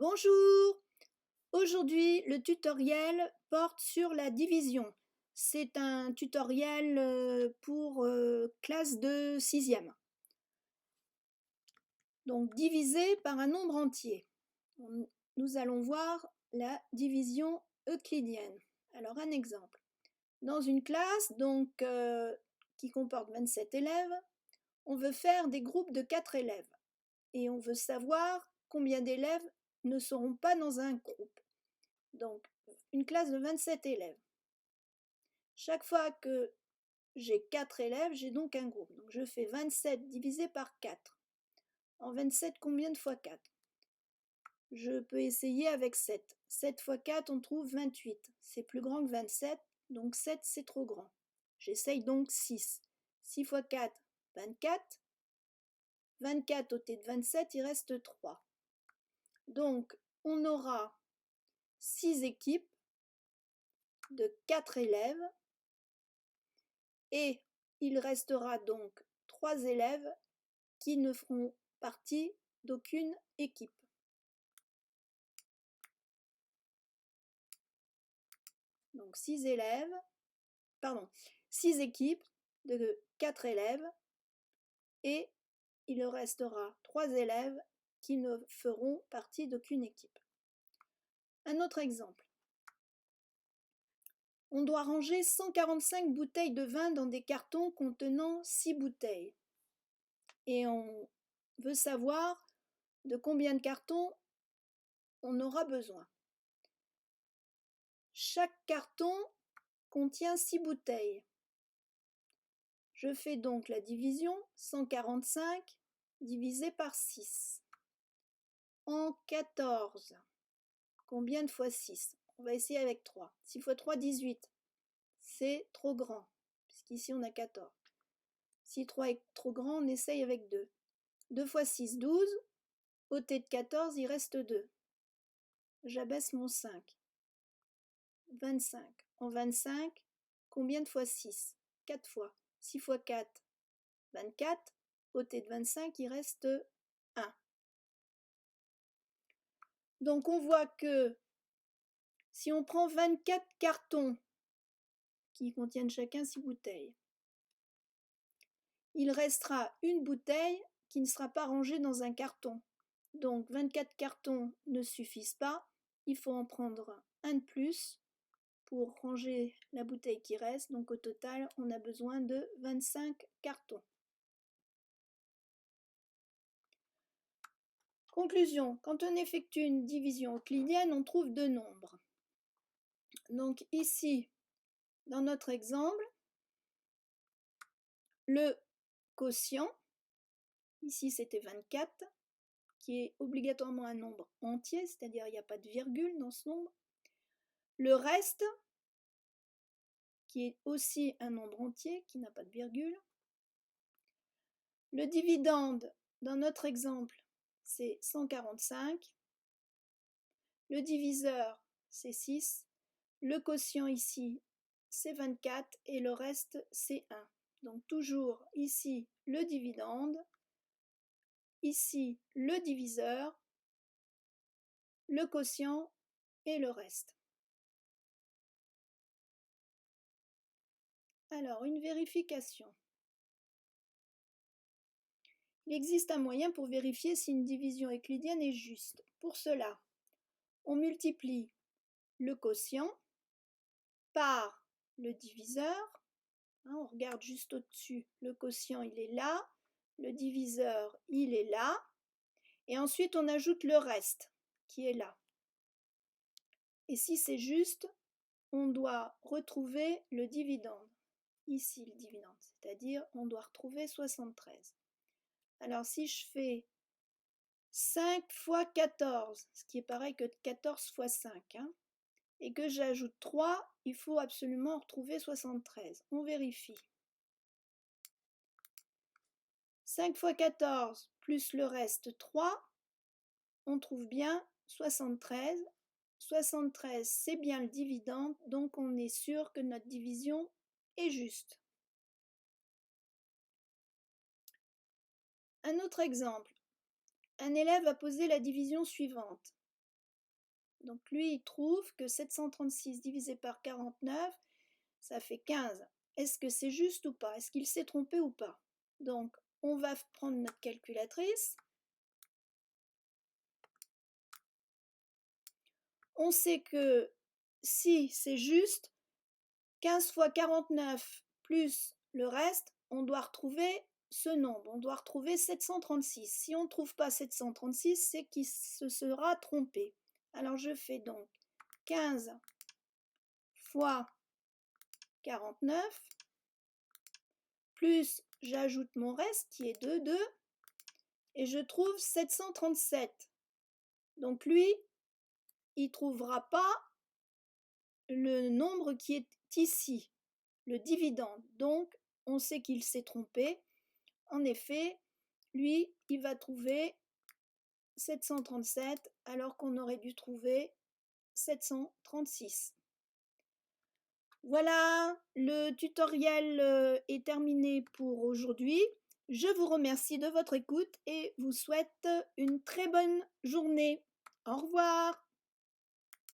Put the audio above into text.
Bonjour! Aujourd'hui, le tutoriel porte sur la division. C'est un tutoriel pour classe de 6e. Donc, diviser par un nombre entier. Nous allons voir la division euclidienne. Alors, un exemple. Dans une classe qui comporte 27 élèves, on veut faire des groupes de 4 élèves. Et on veut savoir combien d'élèves ne seront pas dans un groupe. Donc, une classe de 27 élèves. Chaque fois que j'ai 4 élèves, j'ai donc un groupe. Donc, je fais 27 divisé par 4. En 27, combien de fois 4? Je peux essayer avec 7. 7 fois 4, on trouve 28. C'est plus grand que 27, donc 7, c'est trop grand. J'essaye donc 6. 6 fois 4, 24. 24 ôté de 27, il reste 3. Donc, on aura 6 équipes de 4 élèves et il restera donc 3 élèves qui ne feront partie d'aucune équipe. Donc 6 équipes de 4 élèves et il restera 3 élèves qui ne feront partie d'aucune équipe. Un autre exemple. On doit ranger 145 bouteilles de vin dans des cartons contenant 6 bouteilles. Et on veut savoir de combien de cartons on aura besoin. Chaque carton contient 6 bouteilles. Je fais donc la division 145 divisé par 6. En 14, combien de fois 6? On va essayer avec 3. 6 fois 3, 18. C'est trop grand, puisqu'ici on a 14. Si 3 est trop grand, on essaye avec 2. 2 fois 6, 12. Ôté de 14, il reste 2. J'abaisse mon 5. 25. En 25, combien de fois 6? 4 fois. 6 fois 4, 24. Ôté de 25, il reste 1. Donc on voit que si on prend 24 cartons qui contiennent chacun 6 bouteilles, il restera une bouteille qui ne sera pas rangée dans un carton. Donc 24 cartons ne suffisent pas, il faut en prendre un de plus pour ranger la bouteille qui reste. Donc au total, on a besoin de 25 cartons. Conclusion, quand on effectue une division euclidienne, on trouve deux nombres. Donc ici, dans notre exemple, le quotient, ici c'était 24, qui est obligatoirement un nombre entier, c'est-à-dire il n'y a pas de virgule dans ce nombre. Le reste, qui est aussi un nombre entier, qui n'a pas de virgule. Le dividende, dans notre exemple, c'est 145. Le diviseur, c'est 6. Le quotient ici, c'est 24 et le reste, c'est 1. Donc toujours ici le dividende, ici le diviseur, le quotient et le reste. Alors, une vérification. Il existe un moyen pour vérifier si une division euclidienne est juste. Pour cela, on multiplie le quotient par le diviseur. On regarde juste au-dessus, le quotient il est là, le diviseur il est là, et ensuite on ajoute le reste qui est là. Et si c'est juste, on doit retrouver le dividende. Ici le dividende, c'est-à-dire on doit retrouver 73. Alors si je fais 5 fois 14, ce qui est pareil que 14 fois 5, et que j'ajoute 3, il faut absolument retrouver 73. On vérifie. 5 fois 14 plus le reste 3, on trouve bien 73. 73, c'est bien le dividende, donc on est sûr que notre division est juste. Un autre exemple. Un élève a posé la division suivante. Donc lui, il trouve que 736 divisé par 49, ça fait 15. Est-ce que c'est juste ou pas? Est-ce qu'il s'est trompé ou pas? Donc, on va prendre notre calculatrice. On sait que si c'est juste, 15 fois 49 plus le reste, on doit retrouver ce nombre, on doit retrouver 736. Si on ne trouve pas 736, c'est qu'il se sera trompé. Alors je fais donc 15 fois 49, plus j'ajoute mon reste qui est 2, et je trouve 737. Donc lui, il ne trouvera pas le nombre qui est ici, le dividende. Donc on sait qu'il s'est trompé. En effet, lui, il va trouver 737 alors qu'on aurait dû trouver 736. Voilà, le tutoriel est terminé pour aujourd'hui. Je vous remercie de votre écoute et vous souhaite une très bonne journée. Au revoir.